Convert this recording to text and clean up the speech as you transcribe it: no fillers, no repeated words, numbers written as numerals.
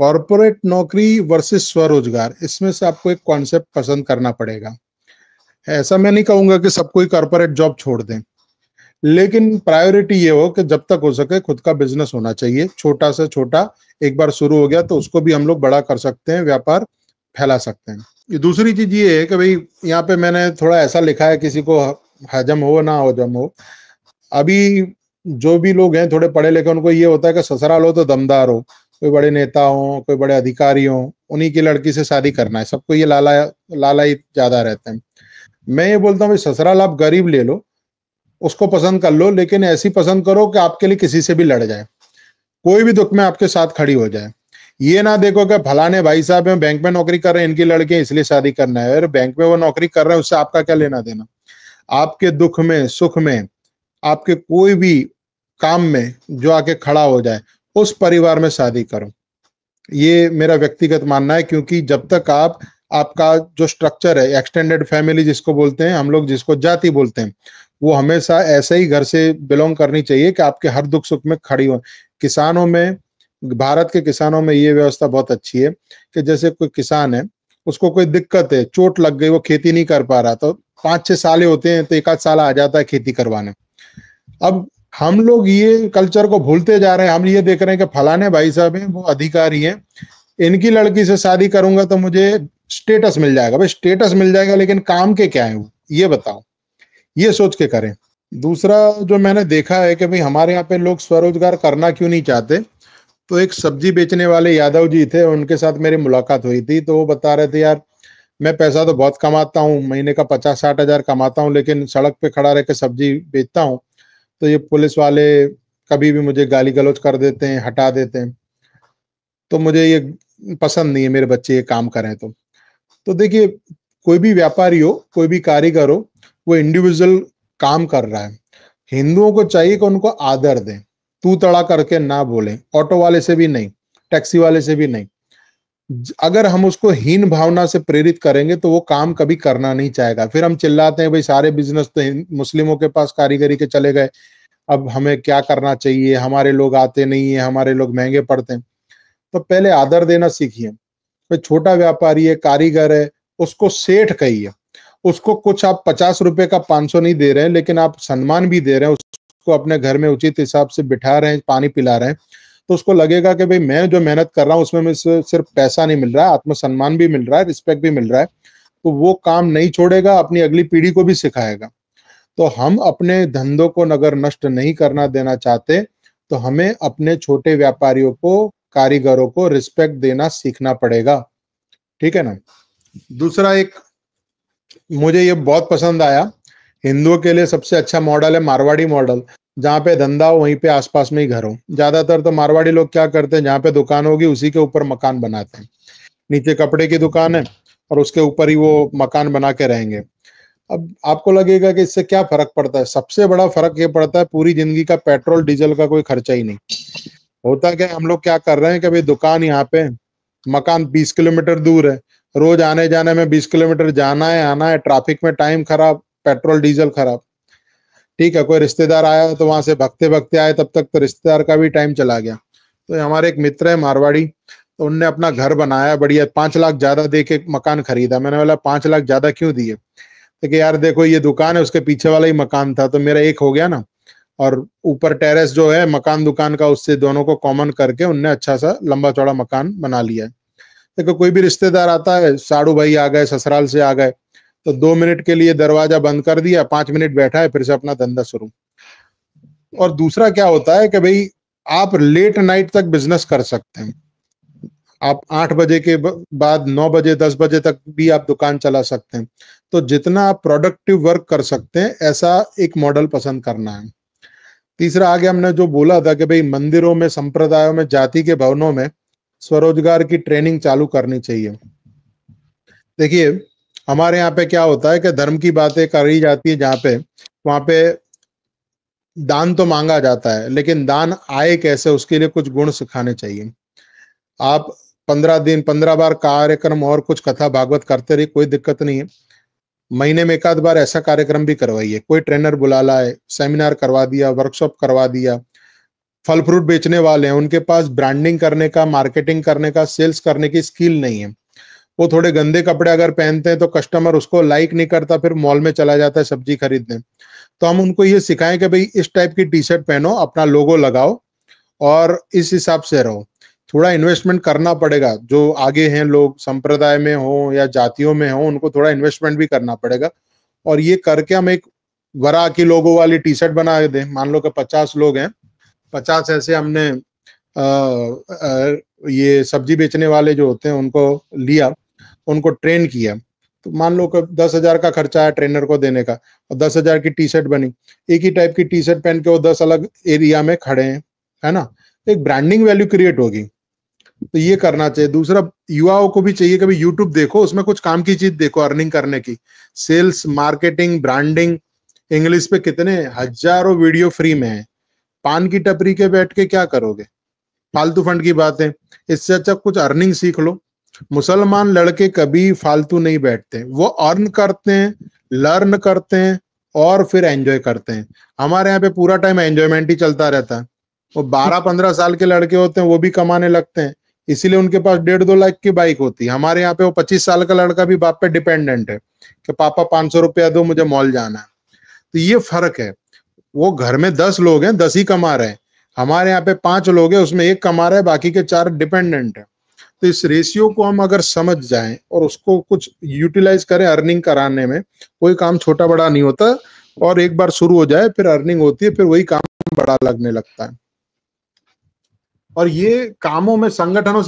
Corporate नौकरी versus स्वरोजगार, इसमें से आपको एक कॉन्सेप्ट पसंद करना पड़ेगा। ऐसा मैं नहीं कहूंगा कि सब कोई कॉर्पोरेट जॉब छोड़ दें, लेकिन प्रायोरिटी ये हो कि जब तक हो सके खुद का बिजनेस होना चाहिए, छोटा से छोटा। एक बार शुरू हो गया तो उसको भी हम लोग बड़ा कर सकते हैं, व्यापार फैला सकते हैं। ये दूसरी चीज ये है कि भाई यहाँ पे मैंने थोड़ा ऐसा लिखा है, किसी को हजम हो ना हजम हो, अभी जो भी लोग हैं थोड़े पढ़े लिखे, उनको ये होता है कि ससुराल हो तो दमदार हो, कोई बड़े नेता हो, कोई बड़े अधिकारी हो, उन्हीं की लड़की से शादी करना है। सबको ये लाला लाला ही ज्यादा रहते हैं। मैं ये बोलता हूँ भाई ससुराल आप गरीब ले लो, उसको पसंद कर लो, लेकिन ऐसी पसंद करो कि आपके लिए किसी से भी लड़ जाए, कोई भी दुख में आपके साथ खड़ी हो जाए। ये ना देखो कि फलाने भाई साहब हैं बैंक में नौकरी कर रहे हैं, इनकी लड़के हैं इसलिए शादी करना है। अरे बैंक में वो नौकरी कर रहे हैं, उससे आपका क्या लेना देना। आपके दुख में सुख में, आपके कोई भी काम में जो आके खड़ा हो जाए, उस परिवार में शादी करो। ये मेरा व्यक्तिगत मानना है, क्योंकि जब तक आपका जो स्ट्रक्चर है, एक्सटेंडेड फैमिली जिसको बोलते हैं हम लोग, जिसको जाति बोलते हैं, वो हमेशा ऐसे ही घर से बिलोंग करनी चाहिए कि आपके हर दुख सुख में खड़ी हो। किसानों में, भारत के किसानों में ये व्यवस्था बहुत अच्छी है कि जैसे कोई किसान है, उसको कोई दिक्कत है, चोट लग गई, वो खेती नहीं कर पा रहा, तो 5-6 साल होते हैं तो एक आध साल आ जाता है खेती करवाने। अब हम लोग ये कल्चर को भूलते जा रहे हैं। हम ये देख रहे हैं कि फलाने भाई साहब हैं, वो अधिकारी हैं, इनकी लड़की से शादी करूंगा तो मुझे स्टेटस मिल जाएगा। भाई स्टेटस मिल जाएगा, लेकिन काम के क्या है वो, ये बताओ। ये सोच के करें। दूसरा जो मैंने देखा है कि भाई हमारे यहाँ पे लोग स्वरोजगार करना क्यों नहीं चाहते, तो एक सब्जी बेचने वाले यादव जी थे, उनके साथ मेरी मुलाकात हुई थी, तो वो बता रहे थे यार मैं पैसा तो बहुत कमाता हूँ, महीने का 50-60 हजार कमाता हूँ, लेकिन सड़क पे खड़ा रह के सब्जी बेचता हूँ तो ये पुलिस वाले कभी भी मुझे गाली गलौज कर देते हैं, हटा देते हैं, तो मुझे ये पसंद नहीं है मेरे बच्चे ये काम करें। तो देखिए, कोई भी व्यापारी हो, कोई भी कारीगर हो, वो इंडिविजुअल काम कर रहा है। हिंदुओं को चाहिए कि उनको आदर दें, तू तड़ा करके ना बोलें, ऑटो वाले से भी नहीं, टैक्सी वाले से भी नहीं। अगर हम उसको हीन भावना से प्रेरित करेंगे तो वो काम कभी करना नहीं चाहेगा। फिर हम चिल्लाते हैं भाई सारे बिजनेस तो मुस्लिमों के पास कारीगरी के चले गए, अब हमें क्या करना चाहिए, हमारे लोग आते नहीं है, हमारे लोग महंगे पड़ते हैं। तो पहले आदर देना सीखिए। कोई छोटा व्यापारी है, कारीगर है, उसको सेठ कहिए। उसको कुछ आप 50 रुपए का 500 नहीं दे रहे हैं, लेकिन आप सम्मान भी दे रहे हैं, उसको अपने घर में उचित हिसाब से बिठा रहे हैं, पानी पिला रहे हैं, तो उसको लगेगा कि भाई मैं जो मेहनत कर रहा हूँ उसमें मुझे सिर्फ पैसा नहीं मिल रहा है, आत्मसम्मान भी मिल रहा है, रिस्पेक्ट भी मिल रहा है। तो वो काम नहीं छोड़ेगा, अपनी अगली पीढ़ी को भी सिखाएगा। तो हम अपने धंधों को अगर नष्ट नहीं करना देना चाहते, तो हमें अपने छोटे व्यापारियों को, कारीगरों को रिस्पेक्ट देना सीखना पड़ेगा। ठीक है ना। दूसरा एक मुझे ये बहुत पसंद आया, हिंदुओं के लिए सबसे अच्छा मॉडल है मारवाड़ी मॉडल। जहाँ पे धंधा हो वहीं पे आसपास में ही घर हो। ज्यादातर तो मारवाड़ी लोग क्या करते हैं, जहाँ पे दुकान होगी उसी के ऊपर मकान बनाते हैं। नीचे कपड़े की दुकान है और उसके ऊपर ही वो मकान बना के रहेंगे। अब आपको लगेगा कि इससे क्या फर्क पड़ता है। सबसे बड़ा फर्क ये पड़ता है, पूरी जिंदगी का पेट्रोल डीजल का कोई खर्चा ही नहीं होता। क्या हम लोग क्या कर रहे हैं कि भाई दुकान यहाँ पे, मकान 20 किलोमीटर दूर है, रोज आने जाने में 20 किलोमीटर जाना है आना है, ट्रैफिक में टाइम खराब, पेट्रोल डीजल खराब। ठीक है, कोई रिश्तेदार आया तो वहां से भगते भगते आए, तब तक तो रिश्तेदार का भी टाइम चला गया। तो हमारे एक मित्र है मारवाड़ी, तो उनने अपना घर बनाया बढ़िया, 5 लाख ज्यादा दे के मकान खरीदा। मैंने बोला 5 लाख ज्यादा क्यों दिए, तो कि यार देखो ये दुकान है, उसके पीछे वाला ही मकान था, तो मेरा एक हो गया ना, और ऊपर टेरेस जो है मकान दुकान का, उससे दोनों को कॉमन करके उनने अच्छा सा लंबा चौड़ा मकान बना लिया है। देखो कोई भी रिश्तेदार आता है, साड़ू भाई आ गए, ससुराल से आ गए, तो 2 मिनट के लिए दरवाजा बंद कर दिया, 5 मिनट बैठा है, फिर से अपना धंधा शुरू। और दूसरा क्या होता है कि भाई आप लेट नाइट तक बिजनेस कर सकते हैं। आप 8 बजे के बाद 9 बजे 10 बजे तक भी आप दुकान चला सकते हैं। तो जितना आप प्रोडक्टिव वर्क कर सकते हैं, ऐसा एक मॉडल पसंद करना है। तीसरा, आगे हमने जो बोला था कि भाई मंदिरों में, संप्रदायों में, जाति के भवनों में स्वरोजगार की ट्रेनिंग चालू करनी चाहिए। देखिए हमारे यहाँ पे क्या होता है कि धर्म की बातें करी जाती है, जहाँ पे वहां पे दान तो मांगा जाता है, लेकिन दान आए कैसे, उसके लिए कुछ गुण सिखाने चाहिए। आप 15 दिन 15 बार कार्यक्रम और कुछ कथा भागवत करते रहिए, कोई दिक्कत नहीं है। महीने में एक आध बार ऐसा कार्यक्रम भी करवाइए, कोई ट्रेनर बुला लाए, सेमिनार करवा दिया, वर्कशॉप करवा दिया, फल फ्रूट बेचने वाले हैं, उनके पास ब्रांडिंग करने का, मार्केटिंग करने का, सेल्स करने की स्किल नहीं है। वो थोड़े गंदे कपड़े अगर पहनते हैं तो कस्टमर उसको लाइक नहीं करता, फिर मॉल में चला जाता है सब्जी खरीदने। तो हम उनको ये सिखाएं कि भाई इस टाइप की टी शर्ट पहनो, अपना लोगो लगाओ और इस हिसाब से रहो। थोड़ा इन्वेस्टमेंट करना पड़ेगा, जो आगे हैं लोग, संप्रदाय में हो या जातियों में हो, उनको थोड़ा इन्वेस्टमेंट भी करना पड़ेगा। और ये करके हम एक वरा की लोगो वाली टी शर्ट बना दें। मान लो कि 50 लोग हैं, 50 ऐसे हमने ये सब्जी बेचने वाले जो होते हैं उनको लिया, उनको ट्रेन किया। तो मान लो कि 10,000 का खर्चा है ट्रेनर को देने का, और 10,000 की टी शर्ट बनी। एक ही टाइप की टी शर्ट पहन के वो 10 अलग एरिया में खड़े हैं, है ना। एक ब्रांडिंग वैल्यू क्रिएट होगी। तो ये करना चाहिए। दूसरा, युवाओं को भी चाहिए कि भाई यूट्यूब देखो, उसमें कुछ काम की चीज देखो अर्निंग करने की। सेल्स, मार्केटिंग, ब्रांडिंग, इंग्लिश पे कितने हजारों वीडियो फ्री में है। पान की टपरी के बैठ के क्या करोगे, फालतू फंड की बात है। इससे अच्छा कुछ अर्निंग सीख लो। मुसलमान लड़के कभी फालतू नहीं बैठते, वो अर्न करते हैं, लर्न करते हैं और फिर एंजॉय करते हैं। हमारे यहाँ पे पूरा टाइम एंजॉयमेंट ही चलता रहता है। वो 12-15 साल के लड़के होते हैं, वो भी कमाने लगते हैं, इसीलिए उनके पास 1.5-2 लाख की बाइक होती है। हमारे यहाँ पे वो 25 साल का लड़का भी बाप पे डिपेंडेंट है कि पापा 500 रुपया दो, मुझे मॉल जाना है। तो ये फर्क है। वो घर में 10 लोग हैं, 10 ही कमा रहे हैं। हमारे यहाँ पे 5 लोग हैं, उसमें एक कमा रहा है, बाकी के 4 डिपेंडेंट है। तो इस रेशियो को हम अगर समझ जाएं और उसको कुछ यूटिलाइज करें अर्निंग कराने में, कोई काम छोटा बड़ा नहीं होता, और एक बार शुरू हो जाए फिर अर्निंग होती है, फिर वही काम बड़ा लगने लगता है। और ये कामों में संगठनों